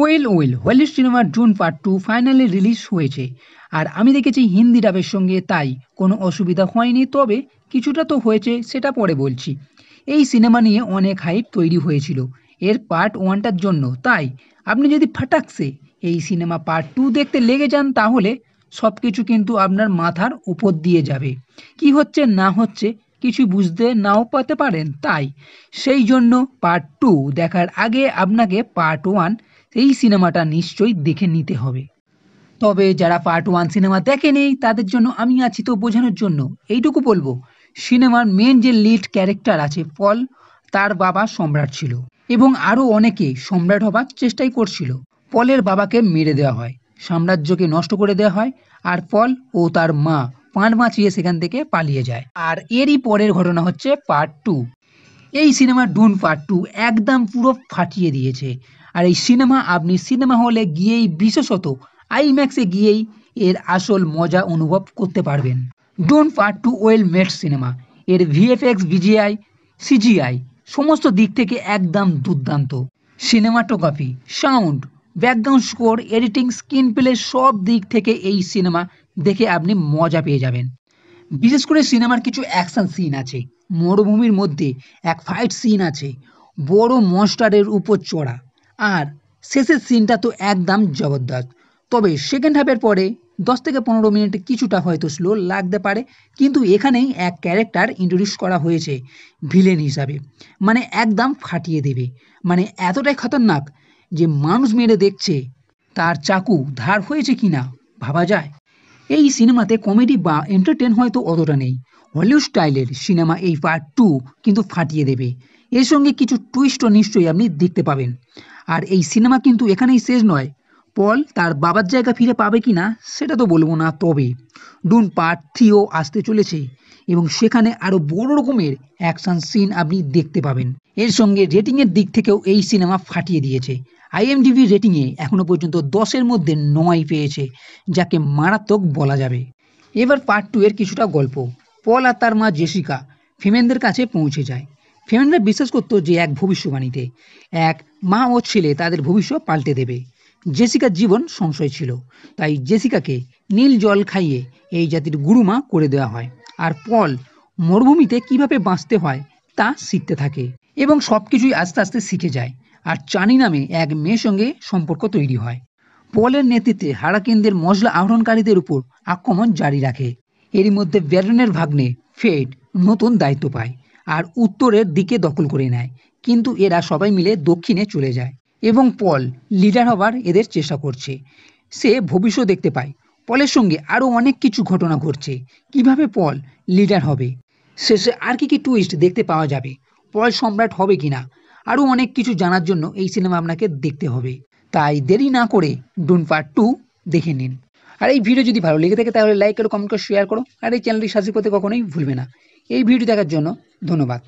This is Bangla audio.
ওয়েল হলিউড সিনেমার ডুন পার্ট 2 ফাইনালি রিলিজ হয়েছে। আর আমি দেখেছি হিন্দি ডাবের সঙ্গে, তাই কোনো অসুবিধা হয়নি, তবে কিছুটা তো হয়েছে, সেটা পরে বলছি। এই সিনেমা নিয়ে অনেক হাইপ তৈরি হয়েছিল এর পার্ট 1টার জন্য, তাই আপনি যদি ফাটাকসে এই সিনেমা পার্ট 2 দেখতে লেগে যান তাহলে সব কিছু কিন্তু আপনার মাথার উপর দিয়ে যাবে। কি হচ্ছে না হচ্ছে কিছু বুঝতে নাও পেতে পারেন, তাই সেই জন্য পার্ট 2 দেখার আগে আপনাকে পার্ট 1 এই সিনেমাটা নিশ্চয়ই দেখে নিতে হবে। তবে যারা পার্ট 1 সিনেমা দেখেনি তাদের জন্য আমি আছি তো বোঝানোর জন্য। এইটুকু বলবো, সিনেমার মেন যে লিড ক্যারেক্টার আছে পল, তার বাবা সম্রাট ছিল এবং আরও অনেকে সম্রাট হবার চেষ্টাই করছিল। পলের বাবাকে মেরে দেওয়া হয়, সাম্রাজ্যকে নষ্ট করে দেওয়া হয়, আর পল ও তার মা প্রাণ বাঁচিয়ে সেখান থেকে পালিয়ে যায়। আর এরই পরের ঘটনা হচ্ছে পার্ট 2। এই সিনেমার ডুন পার্ট 2 একদম পুরো ফাটিয়ে দিয়েছে। আর এই সিনেমা আপনি সিনেমা হলে গিয়েই, বিশেষত আইম্যাক্সে গিয়েই এর আসল মজা অনুভব করতে পারবেন। Dune part 2 well made cinema. এর ভিএফএক্স, ভিজিআই, সিজিআই সমস্ত দিক থেকে একদম দুর্দান্ত। Cinematography, sound, background score, editing, screen play সব দিক থেকে এই সিনেমা দেখে আপনি মজা পেয়ে যাবেন। বিশেষ করে সিনেমার কিছু অ্যাকশন সিন আছে, মরুভূমির মধ্যে এক ফাইট সিন আছে, বড় মনস্টারের উপর চড়া, আর শেষের সিনটা তো একদম জবরদস্ত। তবে সেকেন্ড হাফের পরে 10 থেকে 15 মিনিট কিছুটা হয়তো স্লো লাগতে পারে, কিন্তু এখানেই এক ক্যারেক্টার ইন্ট্রোডিউস করা হয়েছে ভিলেন হিসাবে, মানে একদম ফাটিয়ে দেবে। মানে এতটাই খতরনাক যে মানুষ মেরে দেখছে তার চাকু ধার হয়েছে কিনা ভাবা যায়। এই সিনেমাতে কমেডি বা এন্টারটেন হয়তো অতটা নেই, হলিউড স্টাইলের সিনেমা এই পার্ট 2 কিন্তু ফাটিয়ে দেবে। এর সঙ্গে কিছু টুইস্টও নিশ্চয়ই আপনি দেখতে পাবেন। আর এই সিনেমা কিন্তু এখানেই শেষ নয়। পল তার বাবার জায়গা ফিরে পাবে কি না সেটা তো বলবো না, তবে ডুন পার্ট 3ও আসতে চলেছে এবং সেখানে আরও বড় রকমের অ্যাকশন সিন আপনি দেখতে পাবেন। এর সঙ্গে রেটিংয়ের দিক থেকেও এই সিনেমা ফাটিয়ে দিয়েছে। আইএমডিবি রেটিংয়ে এখনও পর্যন্ত 10-এর মধ্যে 9 পেয়েছে, যাকে মারাত্মক বলা যাবে। এবার পার্ট 2 এর কিছুটা গল্প। পল আর তার মা জেসিকা ফেমেনদের কাছে পৌঁছে যায়। ফেমেনরা বিশ্বাস করতো যে এক ভবিষ্যবাণীতে এক মা ও ছেলে তাদের ভবিষ্যৎ পাল্টে দেবে। জেসিকার জীবন সংশয় ছিল, তাই জেসিকাকে নীল জল খাইয়ে এই জাতির গুরুমা করে দেওয়া হয়। আর পল মরুভূমিতে কিভাবে বাঁচতে হয় তা শিখতে থাকে এবং সব কিছুই আস্তে আস্তে শিখে যায়। আর চানি নামে এক মেয়ের সঙ্গে সম্পর্ক তৈরি হয়। পলের নেতৃত্বে হারাকিনদের মশলা আহরণকারীদের উপর আক্রমণ জারি রাখে। এরই মধ্যে ব্যারনের ভাগ্নে ফেড নতুন দায়িত্ব পায় আর উত্তরের দিকে দখল করে নেয়, কিন্তু এরা সবাই মিলে দক্ষিণে চলে যায় এবং পল লিডার হবার এদের চেষ্টা করছে। সে ভবিষ্যৎ দেখতে পায়। পলের সঙ্গে আরও অনেক কিছু ঘটনা ঘটছে, কিভাবে পল লিডার হবে, শেষে আর কি টুইস্ট দেখতে পাওয়া যাবে, পল সম্রাট হবে কিনা, আরও অনেক কিছু জানার জন্য এই সিনেমা আপনাকে দেখতে হবে। তাই দেরি না করে ডুন পার্ট 2 দেখে নিন। আর এই ভিডিও যদি ভালো লেগে থাকে তাহলে লাইক করো, কমেন্ট করো, শেয়ার করো, আর এই চ্যানেলটি সাবস্ক্রাইব করতে কখনোই ভুলবে না। এই ভিডিও দেখার জন্য ধন্যবাদ।